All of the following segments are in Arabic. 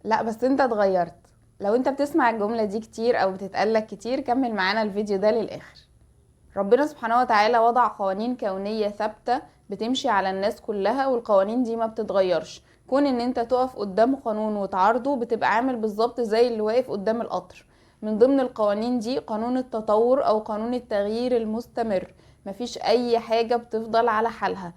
لا بس انت اتغيرت. لو انت بتسمع الجملة دي كتير او بتتقالك كتير، كمل معانا الفيديو ده للآخر. ربنا سبحانه وتعالى وضع قوانين كونية ثابتة بتمشي على الناس كلها، والقوانين دي ما بتتغيرش. كون ان انت تقف قدام قانون وتعارضه، بتبقى عامل بالظبط زي اللي واقف قدام القطر. من ضمن القوانين دي قانون التطور او قانون التغيير المستمر. مفيش اي حاجة بتفضل على حالها.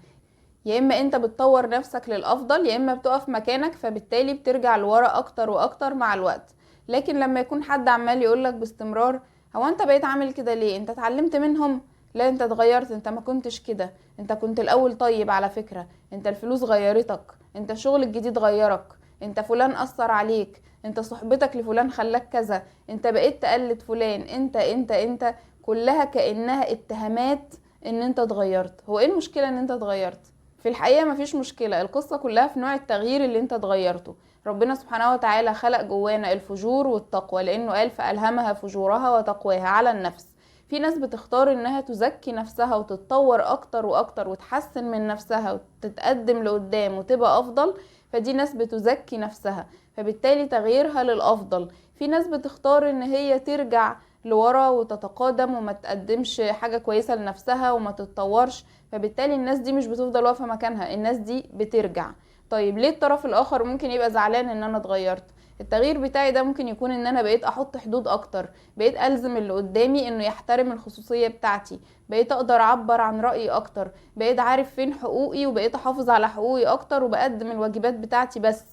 يا اما انت بتطور نفسك للافضل، يا اما بتقف مكانك، فبالتالي بترجع لورا اكتر واكتر مع الوقت. لكن لما يكون حد عمال يقولك باستمرار هو انت بقيت عامل كده ليه، انت اتعلمت منهم؟ لا انت اتغيرت، انت ما كنتش كده، انت كنت الاول طيب على فكرة، انت الفلوس غيرتك، انت الشغل الجديد غيرك، انت فلان اثر عليك، انت صحبتك لفلان خلاك كذا، انت بقيت تقلد فلان، انت كلها كأنها اتهامات ان انت اتغيرت. هو ايه المشكلة ان انت اتغيرت؟ في الحقيقة مفيش مشكلة، القصة كلها في نوع التغيير اللي انت اتغيرته. ربنا سبحانه وتعالى خلق جوانا الفجور والتقوى، لانه قال فألهمها فجورها وتقواها على النفس. في ناس بتختار انها تزكي نفسها وتتطور اكتر واكتر وتحسن من نفسها وتتقدم لقدام وتبقى افضل، فدي ناس بتزكي نفسها، فبالتالي تغييرها للافضل. في ناس بتختار ان هي ترجع لورا وتتقادم وما تقدمش حاجة كويسة لنفسها وما تتطورش، فبالتالي الناس دي مش بتفضل واقفة مكانها، الناس دي بترجع. طيب ليه الطرف الاخر ممكن يبقى زعلان ان انا اتغيرت؟ التغيير بتاعي ده ممكن يكون ان انا بقيت احط حدود اكتر، بقيت الزم اللي قدامي انه يحترم الخصوصية بتاعتي، بقيت اقدر اعبر عن رأيي اكتر، بقيت عارف فين حقوقي وبقيت احافظ على حقوقي اكتر، وبقدم الواجبات بتاعتي بس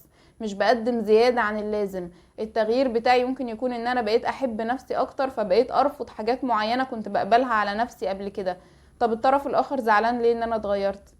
مش بقدم زيادة عن اللازم. التغيير بتاعي ممكن يكون ان انا بقيت احب نفسي اكتر، فبقيت ارفض حاجات معينة كنت بقبلها على نفسي قبل كده. طب الطرف الاخر زعلان ليه ان انا اتغيرت؟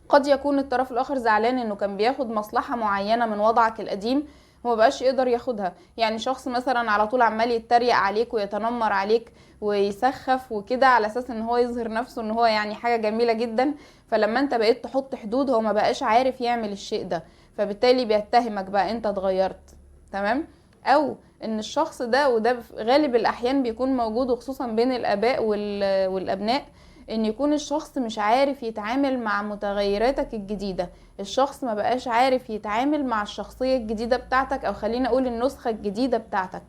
قد يكون الطرف الاخر زعلان انه كان بياخد مصلحة معينة من وضعك القديم وما بقاش يقدر ياخدها. يعني شخص مثلا على طول عمال يتريق عليك ويتنمر عليك ويسخف وكده على اساس ان هو يظهر نفسه ان هو يعني حاجة جميلة جدا، فلما انت بقيت تحط حدود هو ما بقاش عارف يعمل الشيء ده، فبالتالي بيتهمك بقى انت اتغيرت. تمام. او ان الشخص ده، وده في غالب الاحيان بيكون موجود وخصوصا بين الاباء والابناء، ان يكون الشخص مش عارف يتعامل مع متغيراتك الجديدة. الشخص ما بقاش عارف يتعامل مع الشخصية الجديدة بتاعتك، او خلينا اقول النسخة الجديدة بتاعتك.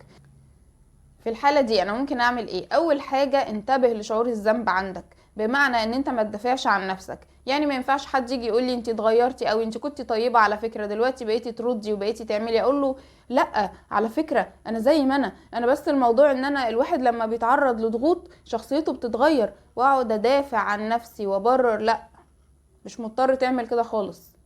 في الحالة دي انا ممكن اعمل ايه؟ اول حاجة انتبه لشعور الذنب عندك، بمعنى ان انت ما تدافعش عن نفسك. يعني ما ينفعش حد يجي يقول لي انت اتغيرتي او انت كنت طيبة على فكرة دلوقتي بقيتي تردي وبقيتي تعملي، اقول له لا على فكرة انا زي ما انا بس الموضوع ان انا الواحد لما بيتعرض لضغوط شخصيته بتتغير، واقعد ادافع عن نفسي وابرر؟ لا، مش مضطر تعمل كده خالص.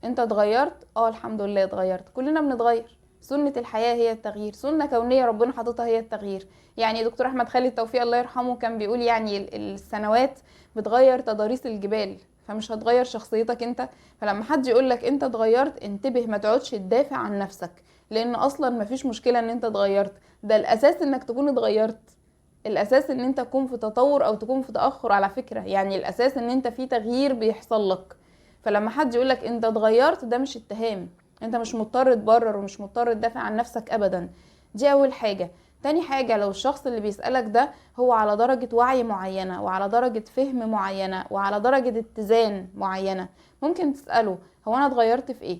انت اتغيرت، الحمد لله اتغيرت، كلنا بنتغير. سنة الحياة هي التغيير، سنة كونية ربنا حاططها هي التغيير. يعني دكتور احمد خالد توفيق الله يرحمه كان بيقول يعني السنوات بتغير تضاريس الجبال، فمش هتغير شخصيتك انت. فلما حد يقولك انت اتغيرت، انتبه، ما تقعدش تدافع عن نفسك، لان اصلا مفيش مشكلة ان انت اتغيرت، ده الاساس انك تكون اتغيرت. الاساس ان انت تكون في تطور او تكون في تأخر على فكرة، يعني الاساس ان انت في تغيير بيحصل لك. فلما حد يقولك انت اتغيرت، ده مش اتهام، انت مش مضطر تبرر ومش مضطر تدافع عن نفسك ابدا. دي اول حاجة. تاني حاجة، لو الشخص اللي بيسألك ده هو على درجة وعي معينة وعلى درجة فهم معينة وعلى درجة اتزان معينة، ممكن تسأله هو انا اتغيرت في ايه؟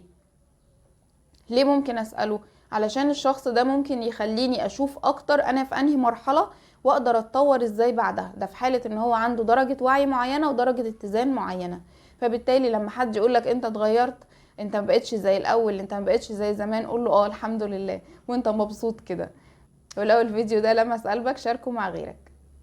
ليه ممكن اسأله؟ علشان الشخص ده ممكن يخليني اشوف اكتر انا في انهي مرحلة واقدر اتطور ازاي بعدها، ده في حالة ان هو عنده درجة وعي معينة ودرجة اتزان معينة. فبالتالي لما حد يقولك انت اتغيرت، انت مبقتش زي الاول، انت مبقتش زي زمان، قول له الحمد لله وانت مبسوط كده. ولو الفيديو ده لمس قلبك شاركه مع غيرك.